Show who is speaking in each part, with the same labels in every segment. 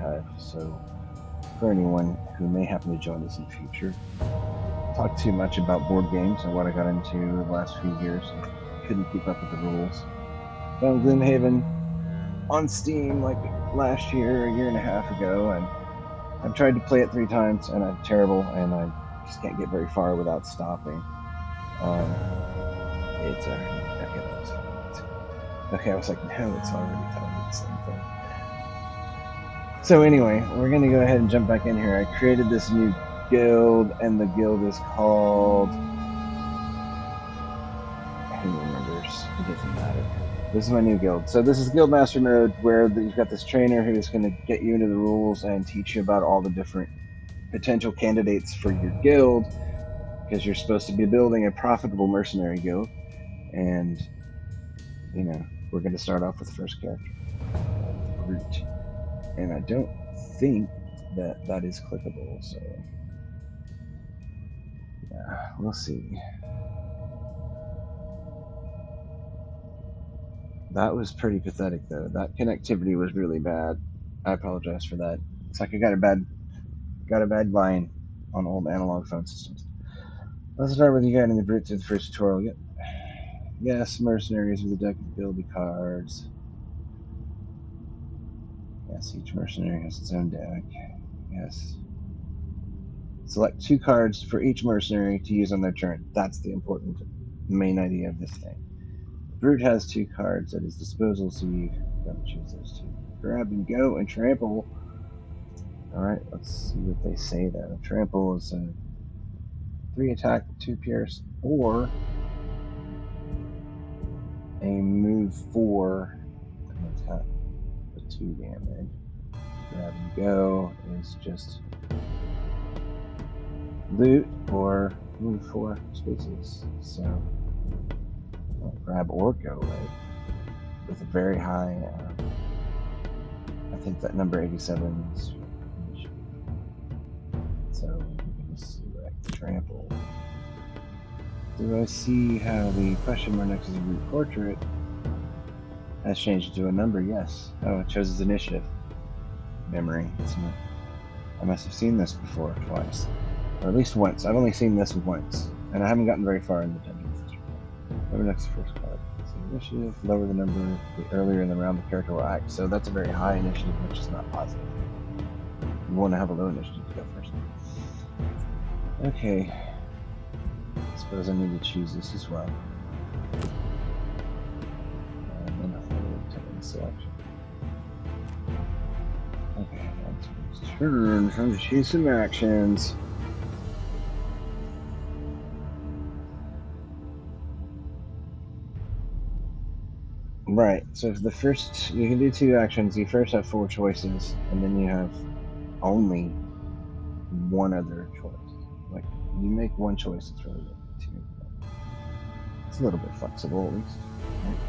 Speaker 1: archive. So for anyone who may happen to join us in the future, talk too much about board games and what I got into the last few years and couldn't keep up with the rules. Found Gloomhaven on Steam like last year, a year and a half ago, and I've tried to play it 3 times and I'm terrible and I just can't get very far without stopping. It's okay, I was like, no, it's already telling me the same thing. So anyway, we're going to go ahead and jump back in here. I created this new guild, and the guild is called... Who remembers? It doesn't matter. This is my new guild. So this is Guildmaster mode, where you've got this trainer who's going to get you into the rules and teach you about all the different potential candidates for your guild, because you're supposed to be building a profitable mercenary guild. And, you know, we're going to start off with the first character, Brute. And I don't think that is clickable, so yeah, we'll see. That was pretty pathetic, though. That connectivity was really bad. I apologize for that. It's like I got a bad line on old analog phone systems. Let's start with you guiding the Brute through the first tutorial. Yep. Yes, mercenaries with a deck of ability cards. Yes, each mercenary has its own deck. Yes. Select 2 cards for each mercenary to use on their turn. That's the important main idea of this thing. The Brute has 2 cards at his disposal, so you gotta choose those 2. Grab and go and trample. Alright, let's see what they say though. Trample is a 3 attack, 2 pierce, or a move 4 attack with 2 damage. Grab and go is just loot or move 4 spaces. So grab or go, right? With a very high, I think that number 87 is. So we can select trample. Do I see how the question mark next to the Brute portrait has changed to a number? Yes. Oh, it shows his initiative. Memory. It's not. I must have seen this before twice, or at least once. I've only seen this once, and I haven't gotten very far in the dungeon. Over next first card. So initiative, lower the number the earlier in the round the character will act. So that's a very high initiative, which is not positive. You want to have a low initiative to go first. Okay. I suppose I need to choose this as well. And then I'll take the selection. Okay, that's his turn. Time to choose some actions. Right, so for the first, you can do 2 actions. You first have 4 choices, and then you have only 1 other choice. Like, you make 1 choice, it's really good to make one. It's a little bit flexible, at least. Right.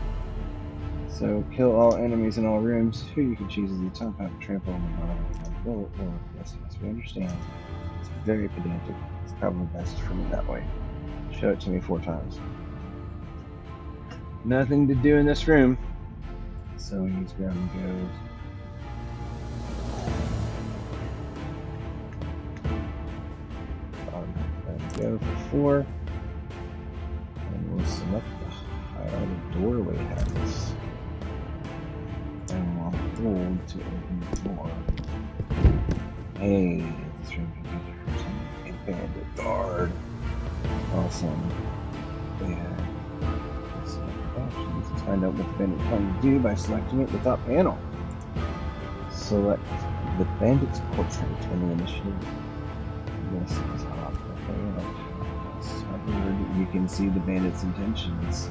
Speaker 1: So, kill all enemies in all rooms. Who you can choose as the top half, trample on the bottom. Yes, we understand. It's very pedantic. It's probably best for me that way. Show it to me 4 times. Nothing to do in this room, so we use grab and goes. Grab and go for 4, and we'll select the highlighted doorway hex, and we'll hold to open the door. Hey, this room can be a bandit guard. Awesome. Yeah. Let's find out what the bandit's trying to do by selecting it with the top panel. Select the bandit's portrait in the initiative. Yes, it's top. Okay, hovered, you can see the bandit's intentions.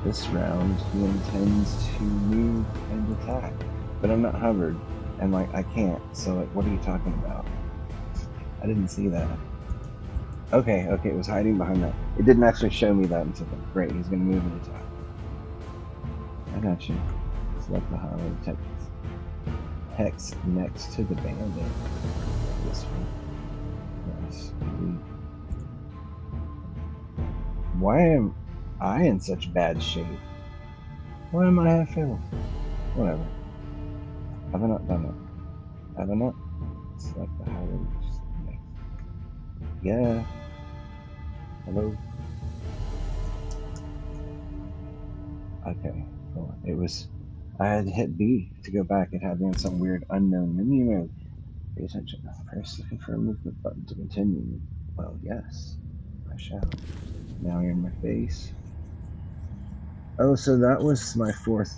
Speaker 1: This round, he intends to move and attack, but I'm not hovered, and like I can't. So like, what are you talking about? I didn't see that. Okay, it was hiding behind that. It didn't actually show me that until then. Great, he's gonna move and attack. I got you. Select the highlighted text. Hex next to the bandit. This one. Yes. Why am I in such bad shape? Why am I half health? Whatever. Have I not done it? I don't know. Select the highway. Yeah. Hello. Okay. Cool. It was. I had to hit B to go back. It had me in some weird unknown menu mode. Pay attention. Press the confirm movement button to continue. Well, yes. I shall. Now you're in my face. Oh, so that was my fourth.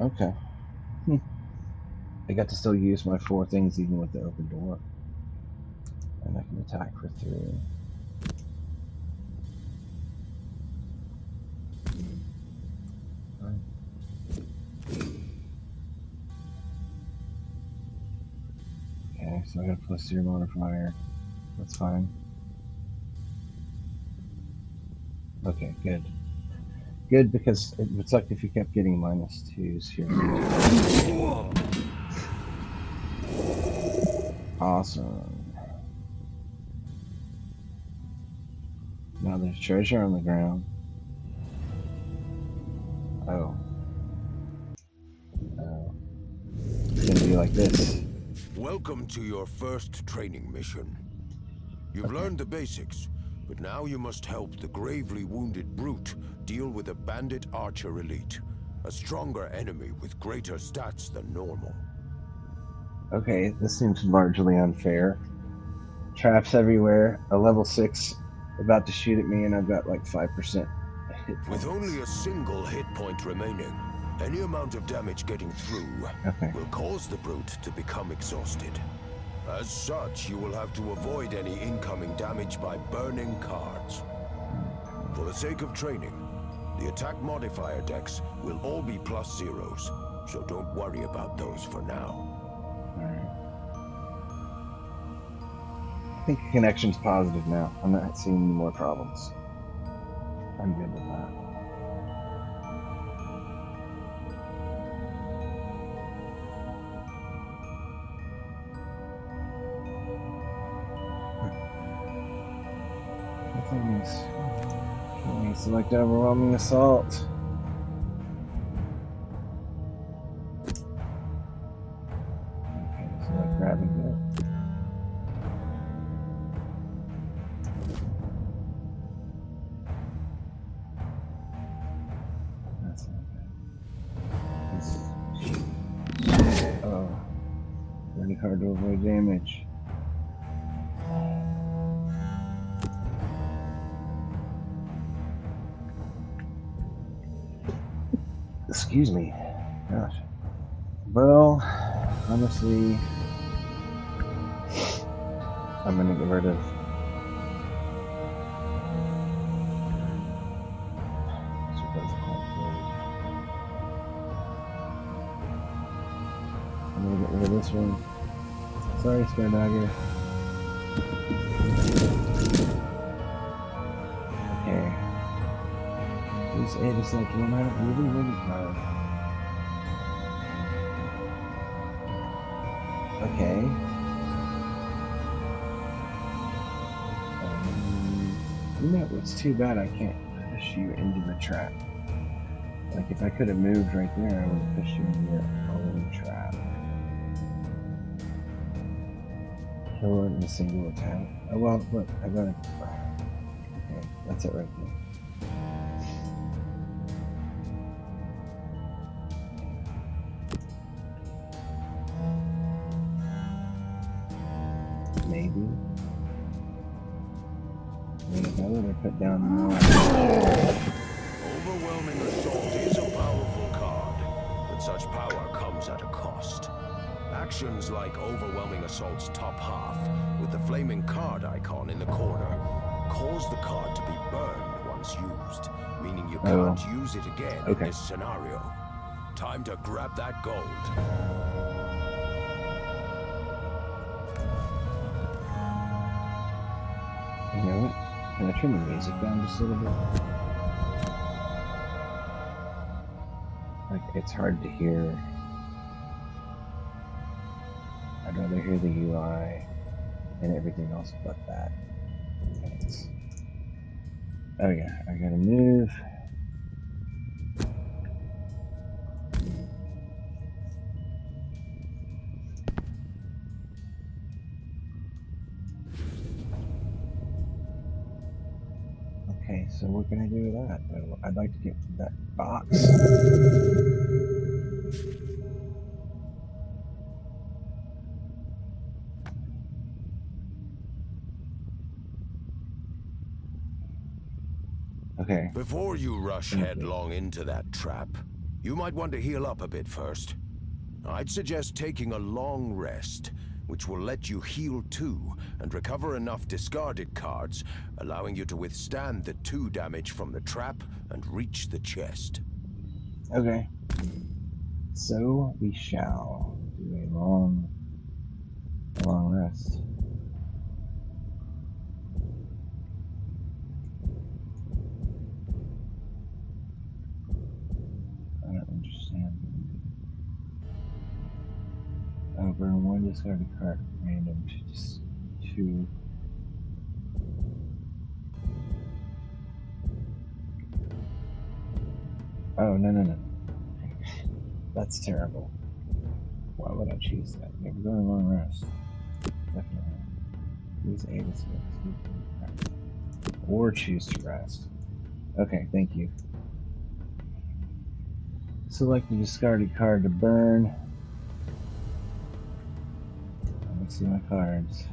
Speaker 1: Okay. I got to still use my 4 things even with the open door. And I can attack for 3. Right. Okay, so I got a +0 modifier. That's fine. Okay, good. Good, because it would suck if you kept getting -2s here. Awesome. Now there's treasure on the ground. Oh. Oh. It's gonna be like this.
Speaker 2: Welcome to your first training mission. You've learned the basics, but now you must help the gravely wounded brute deal with a bandit archer elite, a stronger enemy with greater stats than normal.
Speaker 1: Okay, this seems largely unfair. Traps everywhere, a level 6 about to shoot at me, and I've got like 5% hit points.
Speaker 2: With only a single hit point remaining, any amount of damage getting through will cause the brute to become exhausted. As such, you will have to avoid any incoming damage by burning cards. For the sake of training, the attack modifier decks will all be +0s, so don't worry about those for now.
Speaker 1: Alright. I think the connection's positive now. I'm not seeing any more problems. I'm good with that. Can we select overwhelming assault? Okay, so like grabbing that. That's not bad. Oh, really hard to avoid damage. Excuse me. Gosh. Well, honestly, I'm gonna get rid of. I'm gonna get rid of this one. Sorry, Skydagger. Okay. This 8 is like one out really hard. Okay. You know what's too bad? I can't push you into the trap. Like if I could have moved right there, I would have pushed you into your own trap. Kill it in a single attack. Oh well, look, I got it. Okay, that's it right there. Maybe. I mean, if I would have put down more.
Speaker 2: Overwhelming Assault is a powerful card, but such power comes at a cost. Actions like Overwhelming Assault's top half, with the flaming card icon in the corner, cause the card to be burned once used, meaning you can't use it again in this scenario. Time to grab that gold.
Speaker 1: You know what? Can I turn the music down just a little bit? Like, it's hard to hear. I'd rather hear the UI and everything else but that. Thanks. Oh yeah, I gotta move. So what can I do with that? I'd like to get that box. Okay.
Speaker 2: Before you rush headlong into that trap, you might want to heal up a bit first. I'd suggest taking a long rest, which will let you heal too, and recover enough discarded cards, allowing you to withstand the 2 damage from the trap and reach the chest.
Speaker 1: Okay. So we shall do a long rest. I don't understand. Burn 1 discarded card random to just 2. Oh, no. That's terrible. Why would I choose that? Maybe go on long rest. Definitely. Use A to select. Or choose to rest. Okay, thank you. Select the discarded card to burn. Let me see my cards.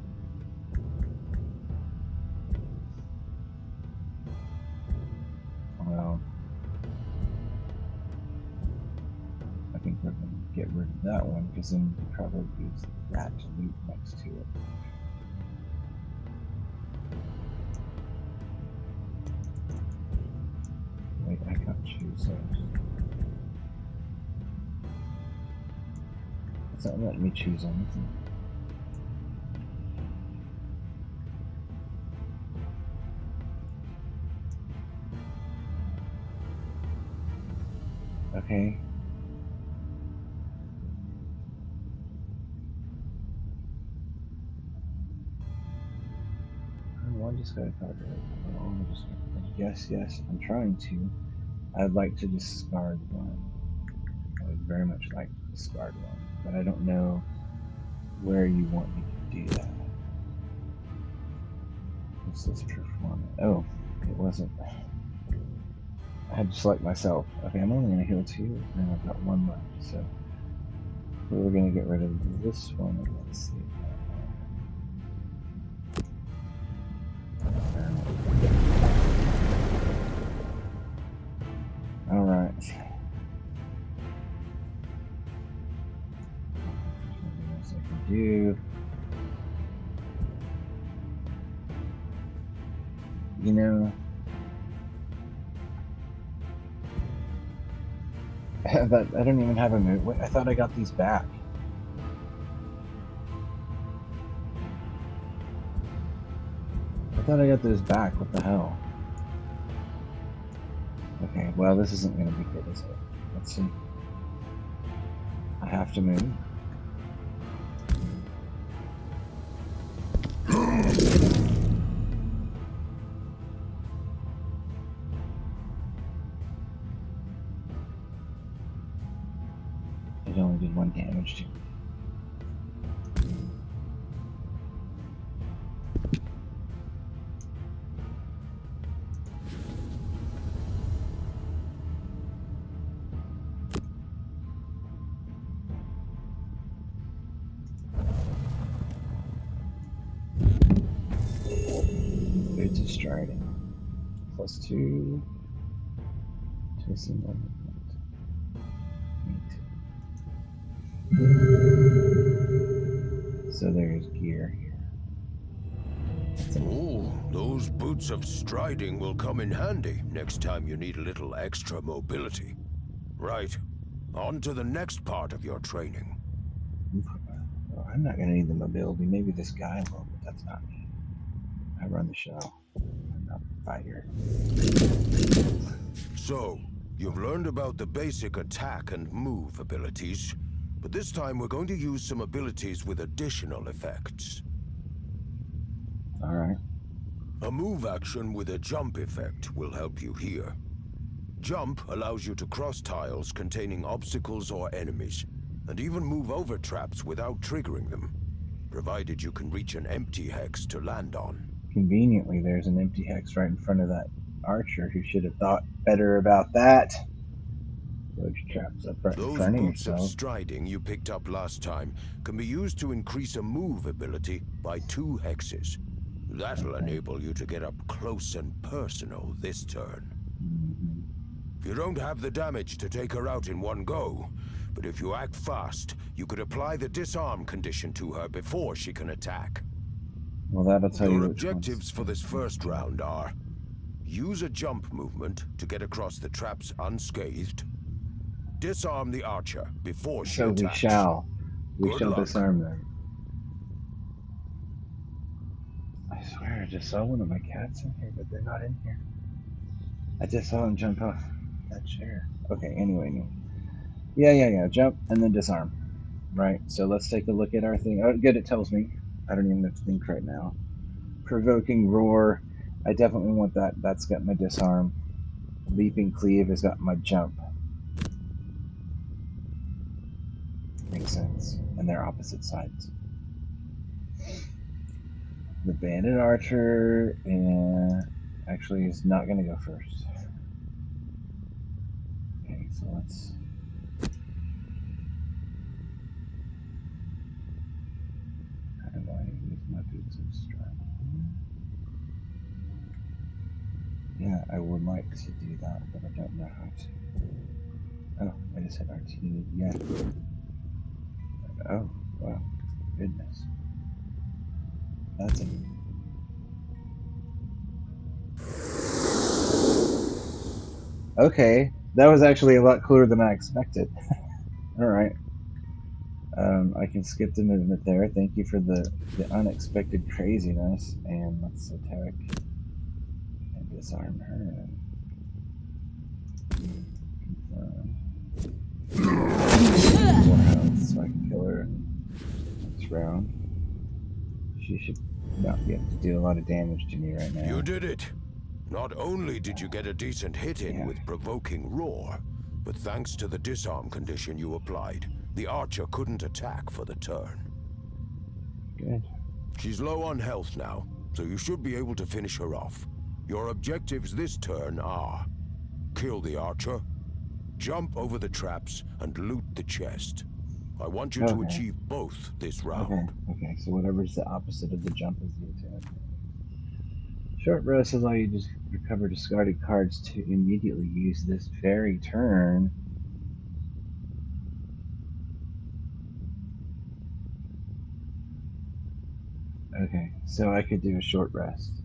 Speaker 1: Well, I think we're going to get rid of that one because then we could probably use that to loot next to it. Wait, I can't choose those. It's not letting me choose anything. Okay. One just got a card. Yes, I'm trying to. I'd like to discard one. I would very much like to discard one, but I don't know where you want me to do that. What's this perform? Oh, it wasn't. I had to select myself. Okay, I'm only going to heal 2, and I've got 1 left, so we're going to get rid of this one, and let's see. Alright. Something else I can do. You know, I don't even have a move. I thought I got these back. I thought I got those back. What the hell? Okay, well, this isn't going to be good, is it? Let's see. I have to move. It only did 1 damage to me. It's a striding. +2 to a single movement. So there's gear here.
Speaker 2: Oh, those boots of striding will come in handy next time you need a little extra mobility. Right, on to the next part of your training.
Speaker 1: Well, I'm not going to need the mobility. Maybe this guy will, but that's not me. I run the show. I'm not the fighter.
Speaker 2: So, you've learned about the basic attack and move abilities, but this time we're going to use some abilities with additional effects.
Speaker 1: Alright.
Speaker 2: A move action with a jump effect will help you here. Jump allows you to cross tiles containing obstacles or enemies, and even move over traps without triggering them, provided you can reach an empty hex to land on.
Speaker 1: Conveniently, there's an empty hex right in front of that archer who should have thought better about that. Those traps up right in front of
Speaker 2: boots
Speaker 1: yourself.
Speaker 2: of striding you picked up last time can be used to increase a move ability by 2 hexes. That'll enable you to get up close and personal this turn. You don't have the damage to take her out in one go, but if you act fast, you could apply the disarm condition to her before she can attack.
Speaker 1: Well, that'll tell you
Speaker 2: Your
Speaker 1: which
Speaker 2: objectives for this first round are: use a jump movement to get across the traps unscathed, disarm the archer before she attacks.
Speaker 1: We
Speaker 2: Good
Speaker 1: shall
Speaker 2: luck.
Speaker 1: disarm them. I swear I just saw one of my cats in here, but they're not in here. I just saw him jump off that chair. Okay, anyway. Yeah. Jump and then disarm. Right, so let's take a look at our thing. Oh, good, it tells me. I don't even have to think right now. Provoking roar. I definitely want that. That's got my disarm. Leaping cleave has got my jump. Makes sense. And they're opposite sides. The bandit archer actually is not going to go first. Okay, so let's... How do I use my boots of stride? Yeah, I would like to do that, but I don't know how to. Oh, I just hit RT. Yeah. Oh, wow. Goodness. That's a... Okay, that was actually a lot cooler than I expected. Alright. I can skip the movement there. Thank you for the unexpected craziness. And let's attack and disarm her. Confirm. More health so I can kill her next round. She should not be able to do a lot of damage to me right now.
Speaker 2: You did it! Not only did you get a decent hit in with provoking roar, but thanks to the disarm condition you applied, the archer couldn't attack for the turn.
Speaker 1: Good.
Speaker 2: She's low on health now, so you should be able to finish her off. Your objectives this turn are: kill the archer, jump over the traps, and loot the chest. I want you to achieve both this round.
Speaker 1: Okay, so whatever's the opposite of the jump is the attack. Short rests allow you to recover discarded cards to immediately use this very turn. Okay, so I could do a short rest.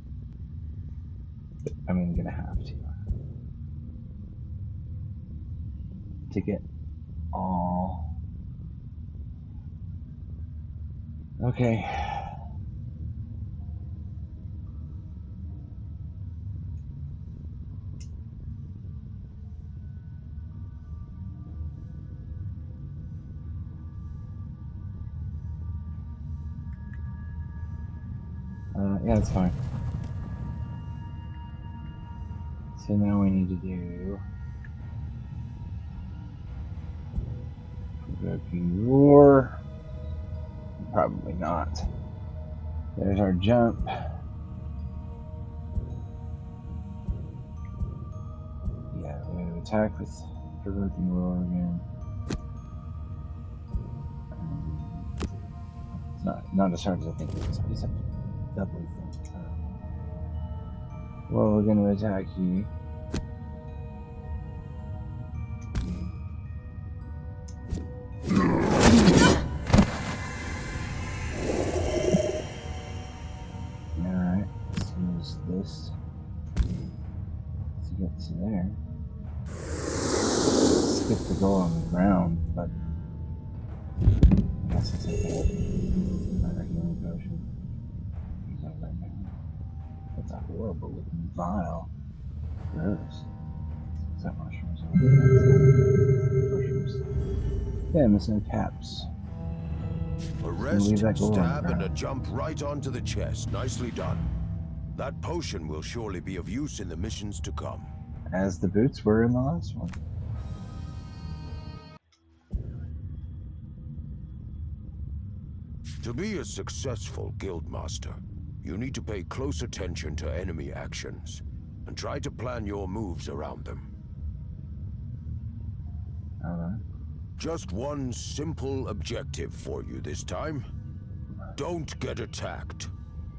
Speaker 1: But I'm gonna have to get all. Okay. Yeah, that's fine. So now we need to do provoking roar. Probably not. There's our jump. Yeah, we're going to attack with provoking roar again. It's not as hard as I think it is. I just have to doubly think. Well, we're going to attack you. Alright, let's use this to get to there. Skip the goal on the ground, but I guess it's okay. Another healing potion. Use that right now. That's a horrible looking vial. Gross. Is that mushrooms? Mushrooms. Yeah, missing caps.
Speaker 2: A rest, stab, and a jump right onto the chest. Nicely done. That potion will surely be of use in the missions to come.
Speaker 1: As the boots were in the last one.
Speaker 2: To be a successful Guildmaster, you need to pay close attention to enemy actions. and try to plan your moves around them.
Speaker 1: Alright.
Speaker 2: Just one simple objective for you this time. Don't get attacked.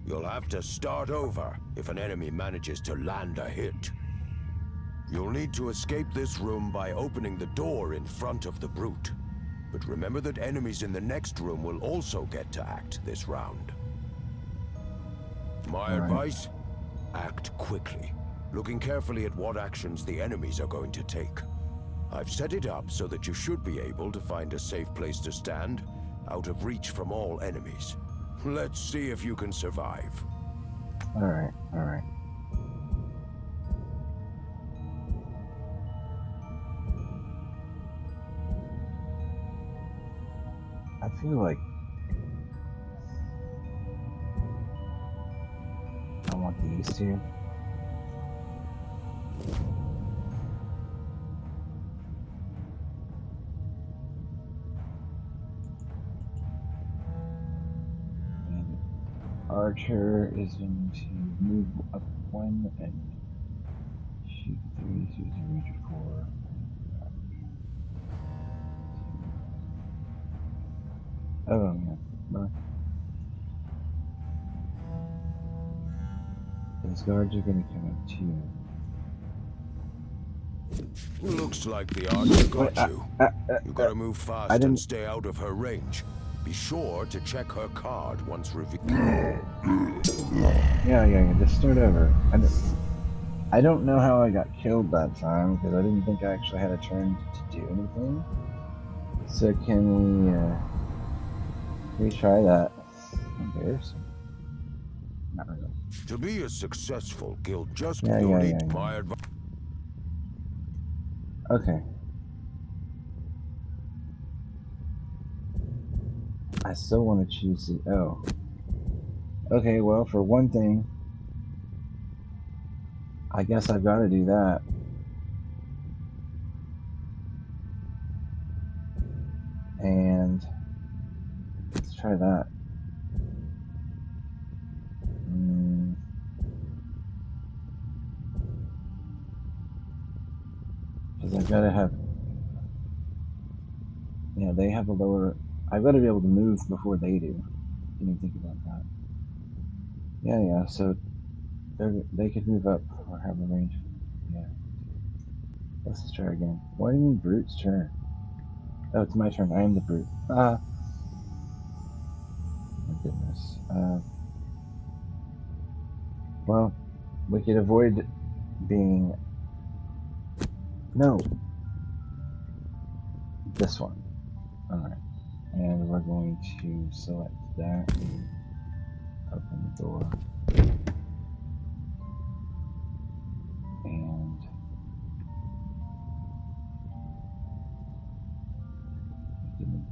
Speaker 2: You'll have to start over if an enemy manages to land a hit. You'll need to escape this room by opening the door in front of the brute. But remember that enemies in the next room will also get to act this round. My advice? Act quickly, looking carefully at what actions the enemies are going to take. I've set it up so that you should be able to find a safe place to stand, out of reach from all enemies. Let's see if you can survive.
Speaker 1: Alright, alright. I feel like I want these two. And Archer is going to move up one and shoot 3, so he's a range of 4. Oh, yeah. No. Those guards are going to come up too.
Speaker 2: Looks like the Archer got you. You gotta move fast and stay out of her range. Be sure to check her card once revealed.
Speaker 1: Yeah, just start over. I don't know how I got killed that time, because I didn't think I actually had a turn to do anything. So can we retry that? Embarrassing. Not really.
Speaker 2: To be a successful guild, you'll need my advice.
Speaker 1: Okay. I still want to choose the... Oh. Okay, well, for one thing, I guess I've got to do that. And let's try that. Because I've got to have... Yeah, they have a lower... I've got to be able to move before they do. Didn't even think about that. Yeah, so they could move up or have a range. Yeah. Let's just try again. Why do you mean Brute's turn? Oh, it's my turn. I am the Brute. My goodness. Well, we could avoid being... No! This one. Alright. And we're going to select that and open the door. And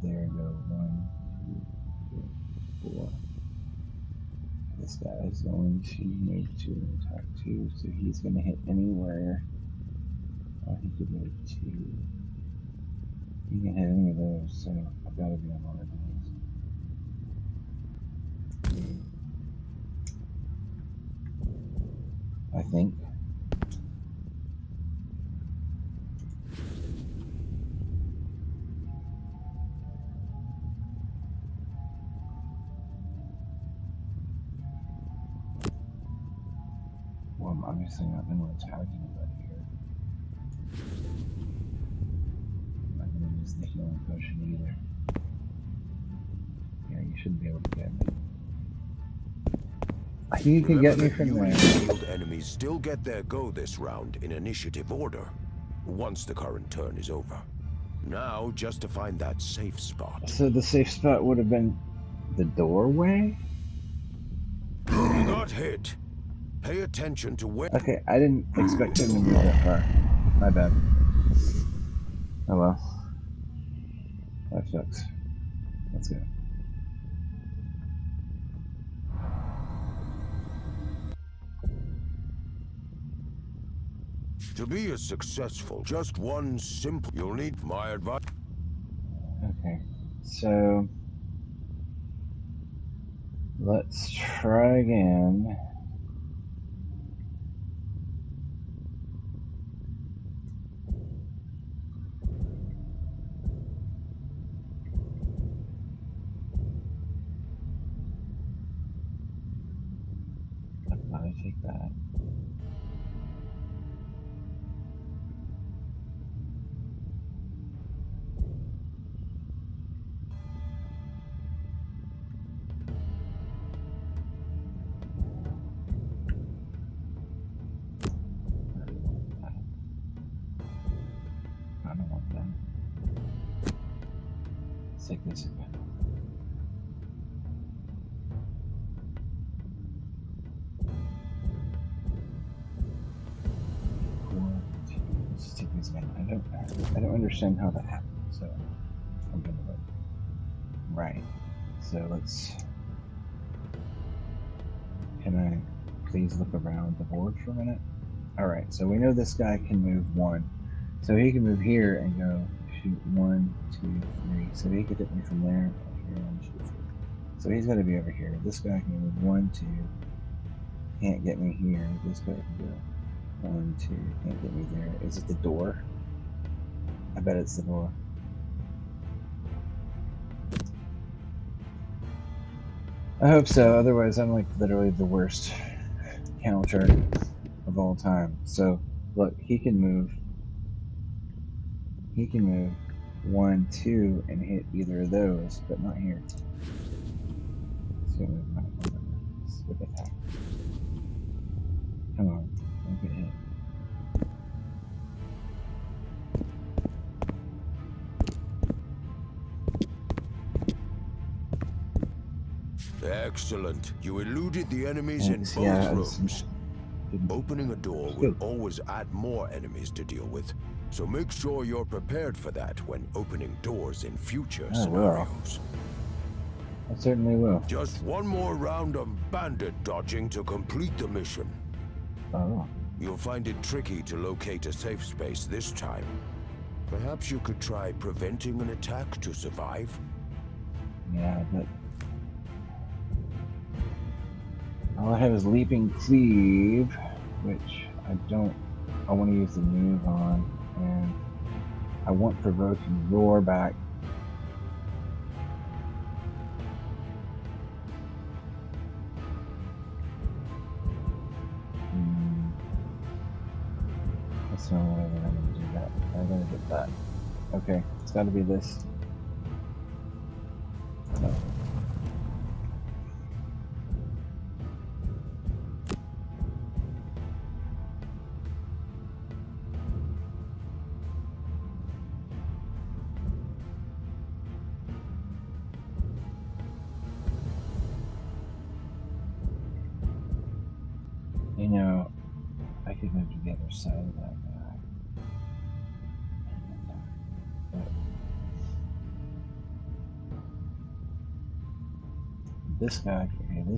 Speaker 1: there we go. 1, 2, 3, 4. This guy is going to move to attack 2, so he's going to hit anywhere. Oh, he could move 2. He can hit any of those, so I've got to be on one of these. I think. Well, I'm obviously not going to attack anybody here. I'm not going to use the healing potion either. Yeah, you shouldn't be able to get me. I think you can get me from there.
Speaker 2: Shield enemies still get their go this round in initiative order, once the current turn is over. Now, just to find that safe spot.
Speaker 1: So the safe spot would have been the doorway?
Speaker 2: You got hit. Pay attention to where...
Speaker 1: Okay, I didn't expect him to move that far. My bad. Oh well. That sucks. Let's go.
Speaker 2: To be as successful, just one simple... You'll need my advice.
Speaker 1: Okay, so... let's try again. take that. I don't want that. Let's take this again. Let's take these again. I don't understand how that happened, so I'm gonna look. Right. So let's. Can I please look around the board for a minute? Alright, so we know this guy can move 1. So he can move here and go shoot 1, 2, 3. So he could hit me from there, up here, and shoot 3. So he's got to be over here. This guy can move 1, 2. Can't get me here. This guy can go 1, 2. Can't get me there. Is it the door? I bet it's the door. I hope so. Otherwise, I'm like literally the worst counter of all time. So look, he can move 1, 2 and hit either of those, but not here. So look at that. Come on, don't get hit.
Speaker 2: Excellent. You eluded the enemies in both rooms. Opening a door will always add more enemies to deal with, so make sure you're prepared for that when opening doors in future scenarios.
Speaker 1: I certainly will.
Speaker 2: Just one more round of bandit dodging to complete the mission.
Speaker 1: Oh.
Speaker 2: You'll find it tricky to locate a safe space this time. Perhaps you could try preventing an attack to survive?
Speaker 1: Yeah, but all I have is leaping cleave, which I want to use the move on, and I want provoking roar back. That's the only way that I'm going to do that. I gotta get that. Okay, it's got to be this. No. You know, I could move to the other side of that guy. But this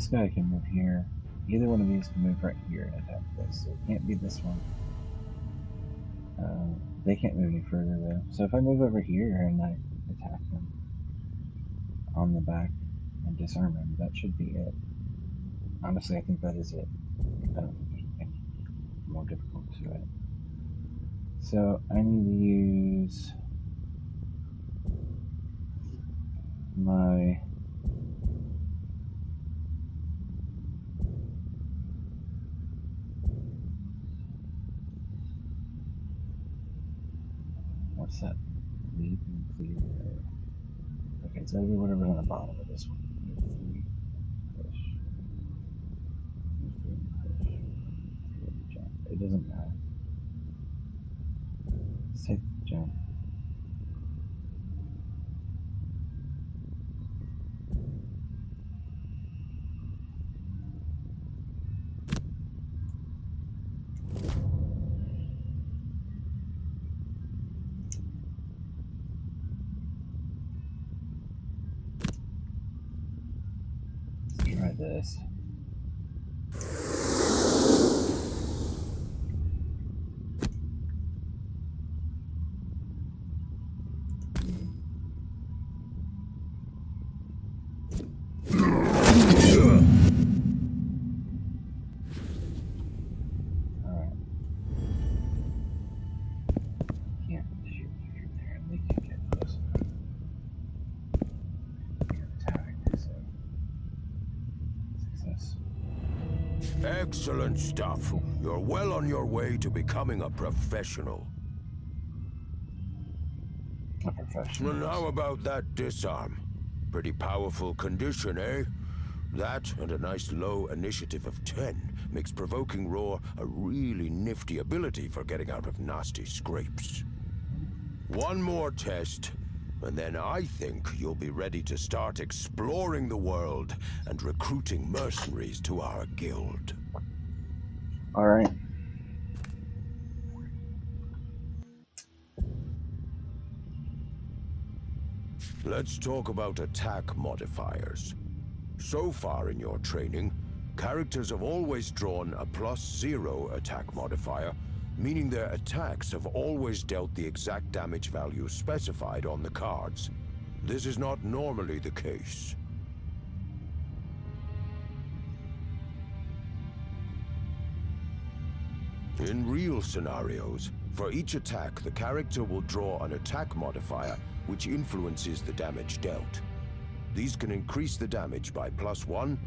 Speaker 1: guy can move here. Either one of these can move right here and attack this. So it can't be this one. They can't move any further though. So if I move over here and I attack them on the back and disarm him, that should be it. Honestly, I think that is it. I don't think there's anything more difficult to it. So I need to use my what's that? Leap and clear. Okay, it's gotta be whatever's on the bottom of this one. Move 3, push. Move 3 and push. Jump. It doesn't matter. Let's take the jump. Let's try this.
Speaker 2: Excellent stuff. You're well on your way to becoming a professional.
Speaker 1: A professional.
Speaker 2: And how about that disarm? Pretty powerful condition, eh? That and a nice low initiative of 10 makes Provoking Roar a really nifty ability for getting out of nasty scrapes. One more test, and then I think you'll be ready to start exploring the world and recruiting mercenaries to our guild.
Speaker 1: All right.
Speaker 2: Let's talk about attack modifiers. So far in your training, characters have always drawn a +0 attack modifier, meaning their attacks have always dealt the exact damage value specified on the cards. This is not normally the case. In real scenarios, for each attack, the character will draw an attack modifier which influences the damage dealt. These can increase the damage by +1,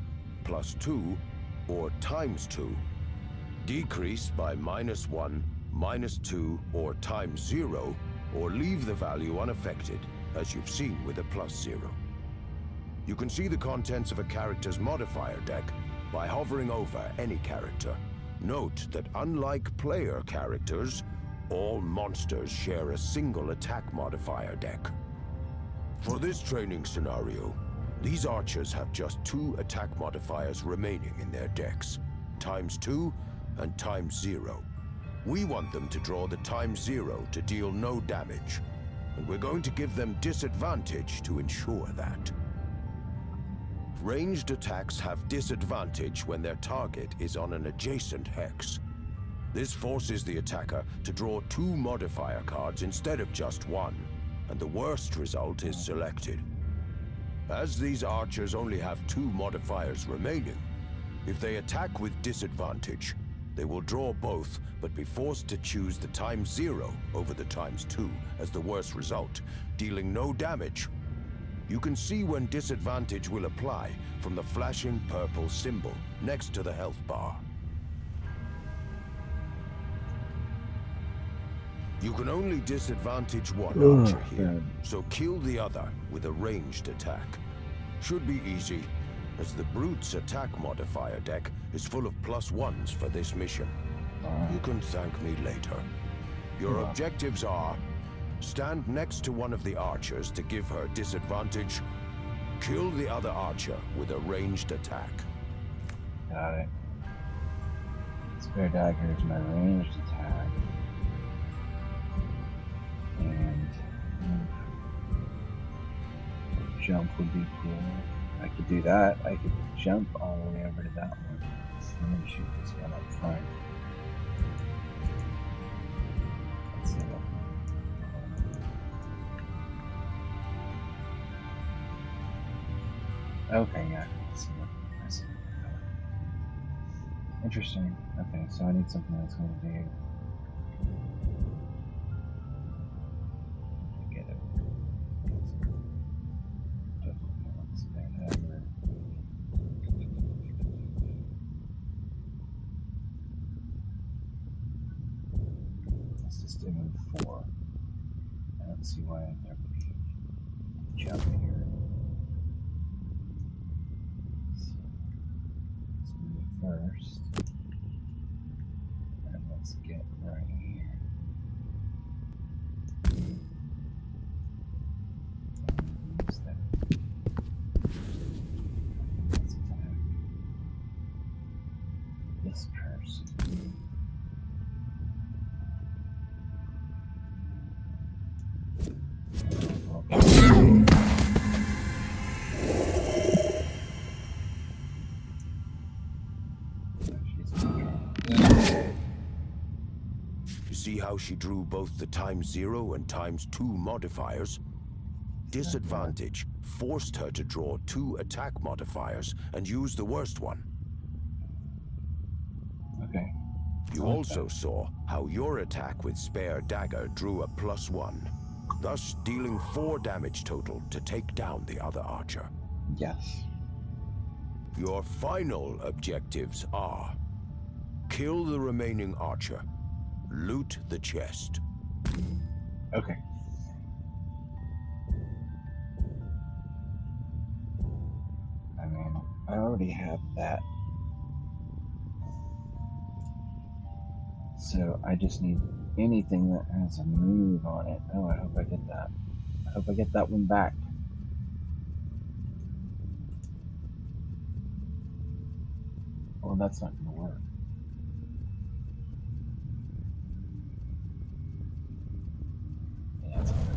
Speaker 2: +2, or ×2. Decrease by -1, -2, or ×0, or leave the value unaffected, as you've seen with a +0. You can see the contents of a character's modifier deck by hovering over any character. Note that unlike player characters, all monsters share a single attack modifier deck. For this training scenario, these archers have just 2 attack modifiers remaining in their decks, ×2 and ×0. We want them to draw the ×0 to deal no damage, and we're going to give them disadvantage to ensure that. Ranged attacks have disadvantage when their target is on an adjacent hex. This forces the attacker to draw 2 modifier cards instead of just 1, and the worst result is selected. As these archers only have 2 modifiers remaining, if they attack with disadvantage, they will draw both, but be forced to choose the ×0 over the ×2 as the worst result, dealing no damage. You can see when disadvantage will apply from the flashing purple symbol next to the health bar. You can only disadvantage one archer here, so kill the other with a ranged attack. Should be easy, as the Brute's attack modifier deck is full of +1s for this mission. You can thank me later. Your objectives are: stand next to one of the archers to give her disadvantage, kill the other archer with a ranged attack.
Speaker 1: Got it. Spare dagger is my ranged attack. And jump would be cool. I could do that. I could jump all the way over to that one. So let me shoot this one up front. Let's see that. Okay, yeah. I see it. Interesting. Okay, so I need something that's going to do. See why there would be jump here. So let's move first, and let's get right here. Use that. Let's attack this person.
Speaker 2: See how she drew both the ×0 and ×2 modifiers? Disadvantage forced her to draw 2 attack modifiers and use the worst one.
Speaker 1: Okay.
Speaker 2: You also saw how your attack with spare dagger drew a +1, thus dealing 4 damage total to take down the other archer.
Speaker 1: Yes.
Speaker 2: Your final objectives are Kill the remaining archer. Loot the chest.
Speaker 1: Okay. I mean, I already have that. So I just need anything that has a move on it. Oh, I hope I get that. I hope I get that one back. Well, that's not going to work. Yeah, that's alright.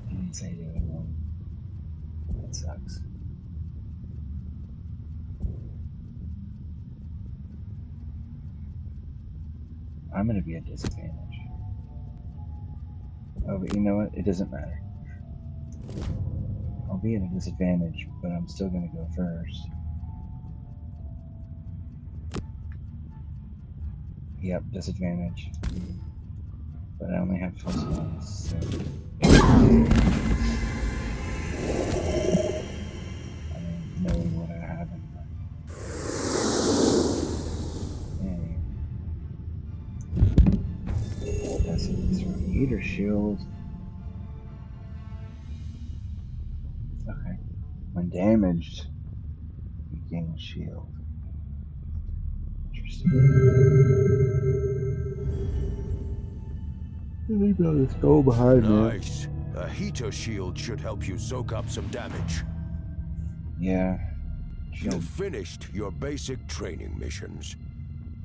Speaker 1: He didn't say the other one. That sucks. I'm going to be at disadvantage. Oh, but you know what? It doesn't matter. I'll be at a disadvantage, but I'm still going to go first. Yep, disadvantage. But I only have +1, so... I mean, knowing what I have in my... That's it. Heater shield. Okay. When damaged, you gain shield. Interesting. Maybe I'll just go behind me.
Speaker 2: Nice. A heater shield should help you soak up some damage.
Speaker 1: Yeah.
Speaker 2: You've finished your basic training missions.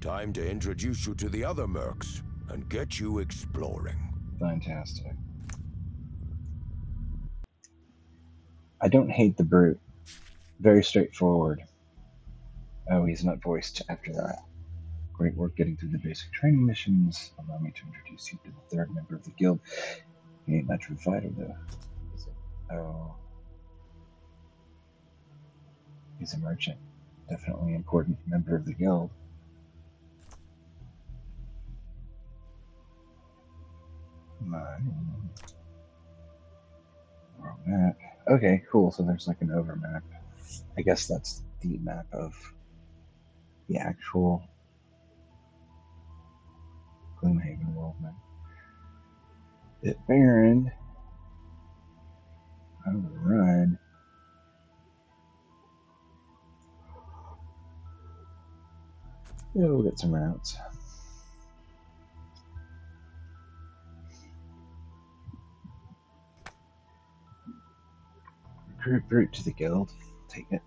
Speaker 2: Time to introduce you to the other mercs and get you exploring.
Speaker 1: Fantastic. I don't hate the brute. Very straightforward. Oh, he's not voiced after that. Great work getting through the basic training missions. Allow me to introduce you to the third member of the guild. He ain't much of a fighter, though. Is it? Oh. He's a merchant. Definitely an important member of the guild. Wrong map. Okay, cool. So there's like an overmap. I guess that's the map of the actual Gloomhaven world map. Bit barren. I'm gonna run. Yeah, we'll get some routes. Recruit brute to the guild. Take it.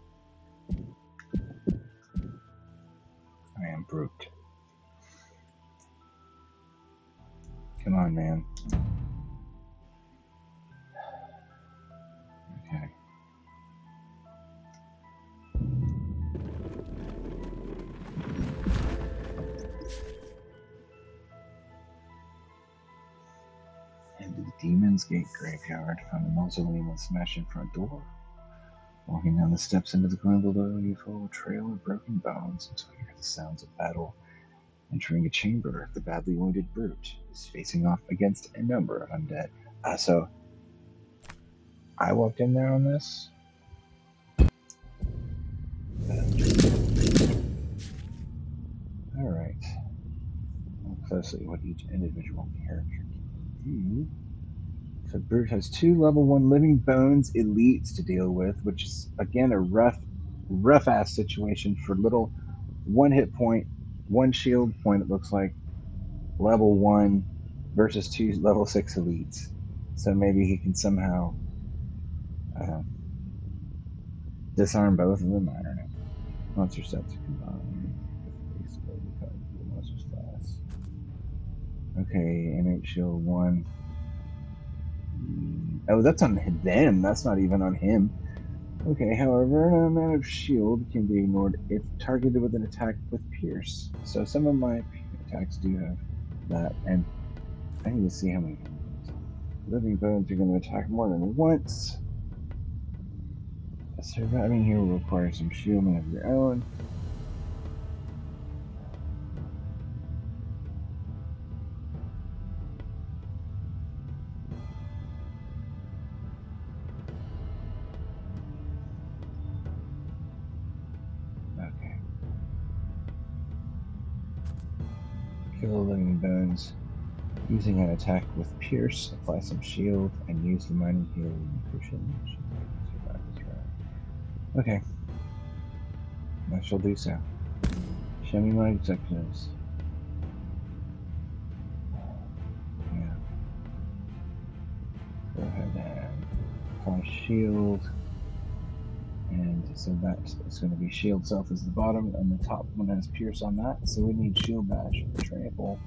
Speaker 1: I am brute. Come on, man. Okay. Head to the Demon's Gate graveyard. Found a mausoleum with smashing front door. Walking down the steps into the gloom below, you follow a trail of broken bones until you hear the sounds of battle. Entering a chamber, the badly wounded brute is facing off against a number of undead. So I walked in there on this. Alright. Look closely what each individual character can do. So brute has 2 level 1 living bones elites to deal with, which is again a rough ass situation for little 1 hit point, 1 shield point. It looks like level 1 versus 2 level 6 elites. So maybe he can somehow disarm both of them. I don't know. Monster sets combined. The monster's class. Okay, innate shield 1. Oh, that's on them. That's not even on him. Okay, however, an amount of shield can be ignored if targeted with an attack with pierce. So some of my attacks do have that, and I need to see how many living bones are going to attack more than once. Surviving here will require some shielding of your own. Okay. Kill living bones. Using an attack with Pierce, apply some shield, and use the mighty healing potion. Okay. I shall do so. Show me my executives. Yeah. Go ahead and apply shield. And so that is going to be shield self is the bottom, and the top one has Pierce on that. So we need shield bash for trample.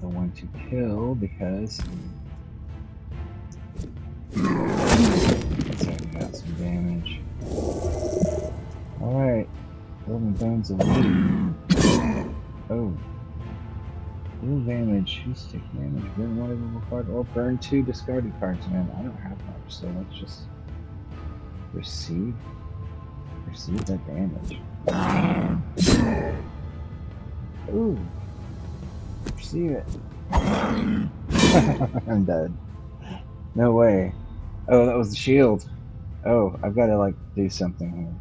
Speaker 1: The one to kill because so we got some damage. Alright, Golden Bones of Oh. Deal damage, choose take damage, burn one available card, or burn 2 discarded cards. Man, I don't have much, so let's just receive that damage. Ooh. Receive it. I'm dead. No way. Oh, that was the shield. Oh, I've got to like do something here.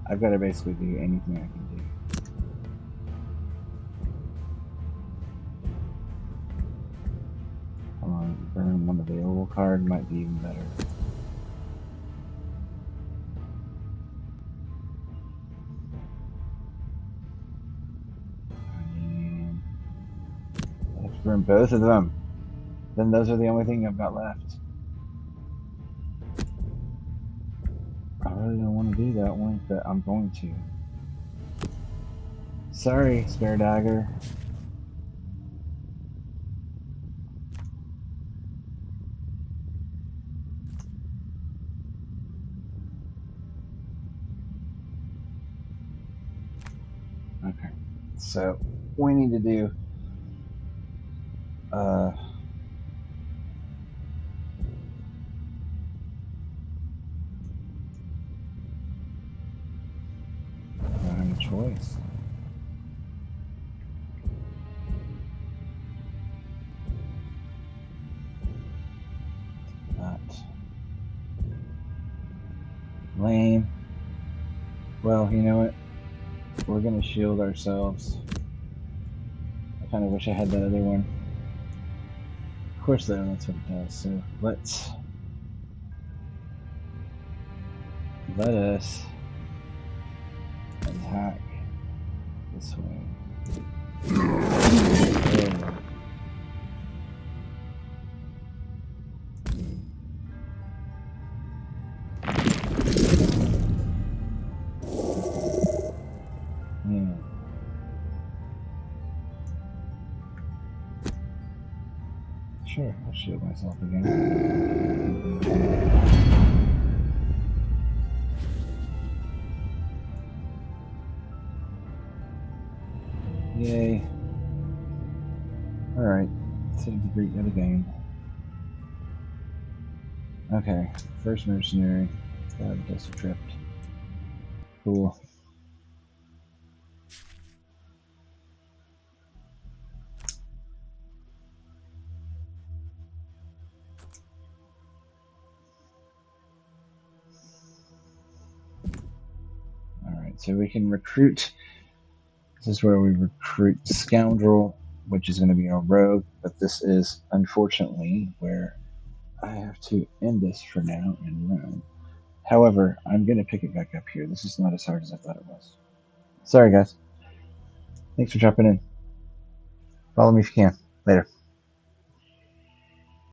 Speaker 1: I've got to basically do anything I can do. Come on, burn one available card might be even better. Burn both of them. Then those are the only thing I've got left. I really don't want to do that one, but I'm going to. Sorry, Spare Dagger. Okay, so we need to do I don't have a choice. Not lame. Well, you know what? We're gonna shield ourselves. I kind of wish I had that other one. Of course, though, that's what it does. So let us attack this way. Sure, I'll shield myself again. Yay. Alright, save the Greek of the game. Okay, first mercenary. Just tripped. Cool. So we can recruit. This is where we recruit Scoundrel, which is going to be our rogue, but this is unfortunately where I have to end this for now and run. However, I'm going to pick it back up here. This is not as hard as I thought it was. Sorry, guys. Thanks for dropping in. Follow me if you can. Later.